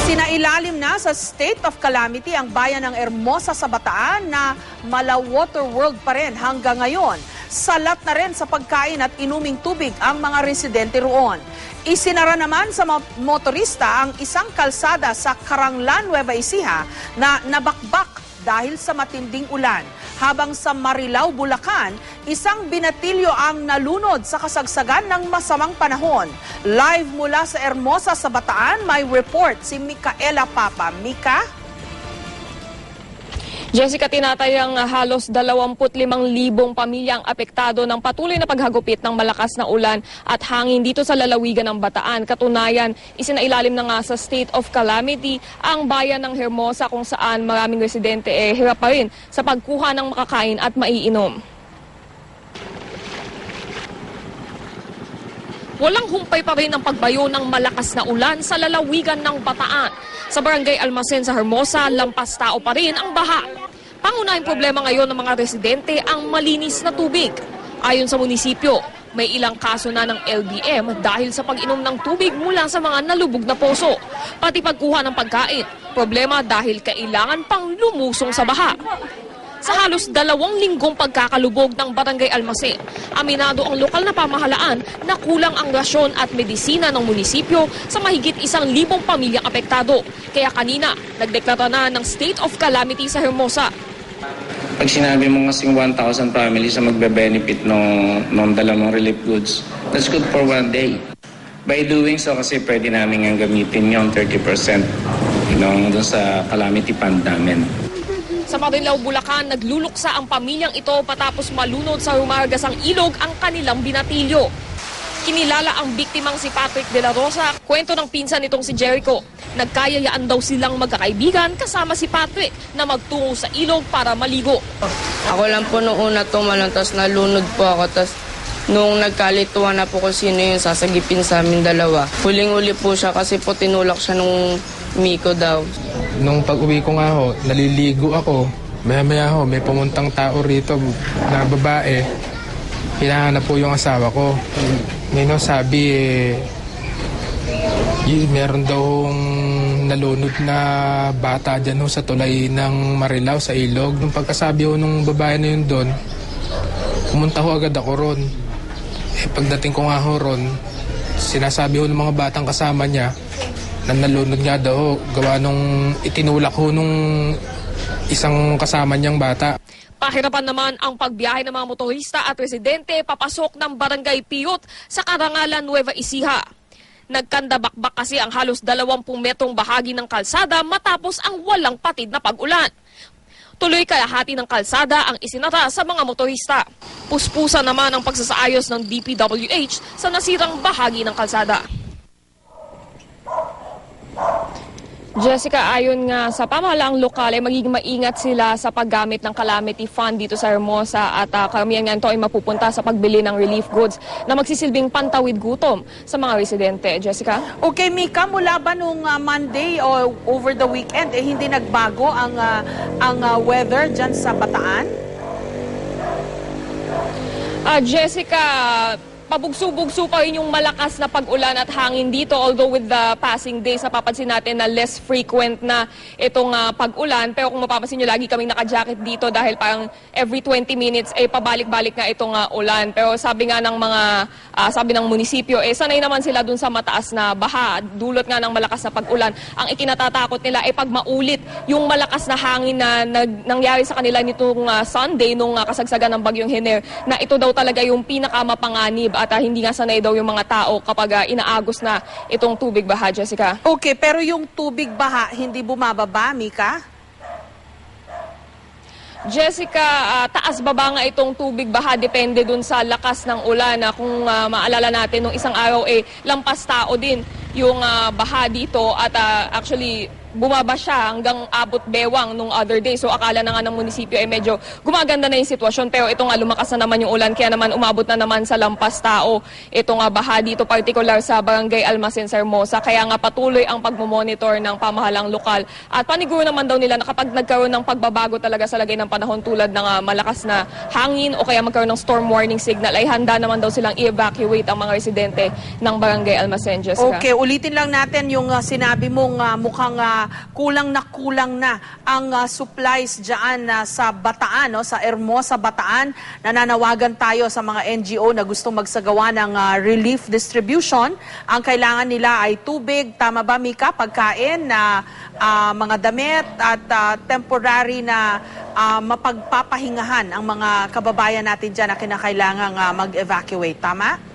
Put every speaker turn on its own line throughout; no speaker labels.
Isinailalim na sa state of calamity ang bayan ng Hermosa sa Bataan na mala water world pa rin hanggang ngayon. Salat na rin sa pagkain at inuming tubig ang mga residente roon. Isinara naman sa motorista ang isang kalsada sa Caranglan, Nueva Ecija na nabakbak dahil sa matinding ulan. Habang sa Marilao, Bulacan, isang binatilyo ang nalunod sa kasagsagan ng masamang panahon. Live mula sa Hermosa sa Bataan, may report si Micaela Papa. Mika?
Jessica, tinatayang halos 25,000 pamilyang apektado ng patuloy na paghagupit ng malakas na ulan at hangin dito sa lalawigan ng Bataan. Katunayan, isinailalim na nga sa state of calamity ang bayan ng Hermosa kung saan maraming residente hirap pa rin sa pagkuha ng makakain at maiinom. Walang humpay pa rin ang pagbayo ng malakas na ulan sa lalawigan ng Bataan. Sa Barangay Almacen sa Hermosa, lampas tao pa rin ang baha. Pangunahing problema ngayon ng mga residente ang malinis na tubig. Ayon sa munisipyo, may ilang kaso na ng LBM dahil sa pag-inom ng tubig mula sa mga nalubog na poso. Pati pagkuha ng pagkain, problema dahil kailangan pang lumusong sa baha. Sa halos 2 linggong pagkakalubog ng Barangay Almacen, aminado ang lokal na pamahalaan na kulang ang rasyon at medisina ng munisipyo sa mahigit 1,000 pamilyang apektado. Kaya kanina, nagdeklara na ng state of calamity sa Hermosa.
Pag sinabi mo kasing 1,000 families na magbe-benefit ng dalawang relief goods, that's good for 1 day. By doing so, kasi pwede namin ang gamitin yung 30% doon sa calamity fund namin.
Sa Marilao, Bulacan, nagluluksa ang pamilyang ito patapos malunod sa humargasang ilog ang kanilang binatilyo. Kinilala ang biktimang si Patrick de la Rosa. Kwento ng pinsan nitong si Jericho. Nagkayayaan daw silang magkakaibigan kasama si Patrick na magtungo sa ilog para maligo.
Ako lang po noong una tumalon, tapos nalunod po ako. Tapos nung nagkalituan na po kung sino yung sasagipin sa amin dalawa. Huling-uli po siya kasi po tinulak siya nung Miko daw.
Nung pag-uwi ko nga ho, naliligo ako. Maya-maya ho, may pumuntang tao rito na babae. Hinahanap po yung asawa ko. Ngayon sabi, meron daw nalunod na bata dyan ho sa tulay ng Marilao sa ilog. Nung pagkasabi ho nung babae na yun doon, pumunta ho agad ako ron. Pagdating ko nga ho ron, sinasabi ho ng mga batang kasama niya, na nalunod nga daw, gawa nung itinulak ho nung isang kasama niyang bata.
Pahirapan naman ang pagbiyahe ng mga motorista at residente papasok ng Barangay Piyot sa Carangalan, Nueva Ecija. Nagkandabakbak kasi ang halos 20 metrong bahagi ng kalsada matapos ang walang patid na pag-ulan. Tuloy kalahati ng kalsada ang isinara sa mga motorista. Puspusa naman ang pagsasaayos ng DPWH sa nasirang bahagi ng kalsada. Jessica, ayon nga sa pamahalaang lokal ay magiging maingat sila sa paggamit ng calamity fund dito sa Hermosa at karamihan nga ito ay mapupunta sa pagbili ng relief goods na magsisilbing pantawid gutom sa mga residente. Jessica?
Okay, Mika, mula ba nung Monday o over the weekend, hindi nagbago ang weather dyan sa Bataan?
Jessica, pabugso-bugso pa rin yung malakas na pag-ulan at hangin dito, although with the passing days napapansin natin na less frequent na itong pag-ulan. Pero kung mapapansin nyo, lagi kaming naka-jacket dito dahil parang every 20 minutes ay pabalik-balik nga itong ulan. Pero sabi nga ng mga, sabi ng munisipyo, sanay naman sila dun sa mataas na baha, dulot nga ng malakas na pag-ulan. Ang ikinatatakot nila ay pag maulit yung malakas na hangin na nangyari sa kanila nitong Sunday nung kasagsagan ng bagyong Hener, na ito daw talaga yung pinakamapanganib at hindi nga sanay daw yung mga tao kapag inaagos na itong tubig baha, Jessica.
Okay, pero yung tubig baha hindi bumababa, Mika?
Jessica, taas-baba nga itong tubig baha, depende dun sa lakas ng ulan. Kung maalala natin, nung isang araw lampas tao din yung baha dito at actually bumaba siya hanggang abot bewang nung other day. So akala na nga ng munisipyo ay medyo gumaganda na yung sitwasyon. Pero ito nga, lumakas na naman yung ulan, kaya naman umabot na naman sa lampas tao. Ito nga baha dito, particular sa Barangay Almacen sa Hermosa. Kaya nga patuloy ang pagmomonitor ng pamahalang lokal. At paniguro naman daw nila na kapag nagkaroon ng pagbabago talaga sa lagay ng panahon tulad ng malakas na hangin o kaya magkaroon ng storm warning signal, ay handa naman daw silang i-evacuate ang mga residente ng Barangay Almacen, Jessica.
Okay, ulitin lang natin yung sinabi mong mukhang kulang na ang supplies dyan sa Bataan, no? Sa Hermosa, Bataan. Nananawagan tayo sa mga NGO na gustong magsagawa ng relief distribution. Ang kailangan nila ay tubig, tama ba Mika, pagkain, mga damit at temporary na mapagpapahingahan ang mga kababayan natin dyan na kinakailangang mag-evacuate. Tama?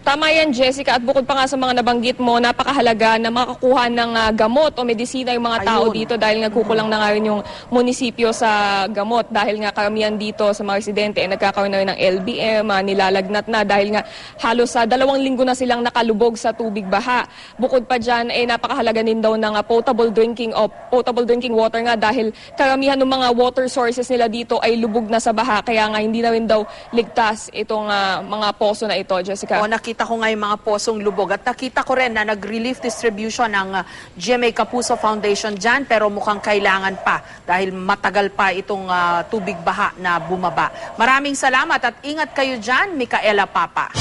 Tama yan, Jessica. At bukod pa nga sa mga nabanggit mo, napakahalaga na makakuha ng gamot o medisina yung mga tao
Ayun.
dito dahil nagkukulang na nga rin yung munisipyo sa gamot dahil nga karamihan dito sa mga residente ay nagkakaroon na rin ng LBM, nilalagnat na dahil nga halos sa 2 linggo na silang nakalubog sa tubig baha. Bukod pa dyan, napakahalaga din daw ng potable drinking water nga dahil karamihan ng mga water sources nila dito ay lubog na sa baha kaya nga hindi na rin daw ligtas itong mga poso na ito, Jessica.
O, nakita ko nga yung mga posong lubog at nakita ko rin na nag-relief distribution ng GMA Kapuso Foundation dyan pero mukhang kailangan pa dahil matagal pa itong tubig baha na bumaba. Maraming salamat at ingat kayo dyan, Micaela Papa.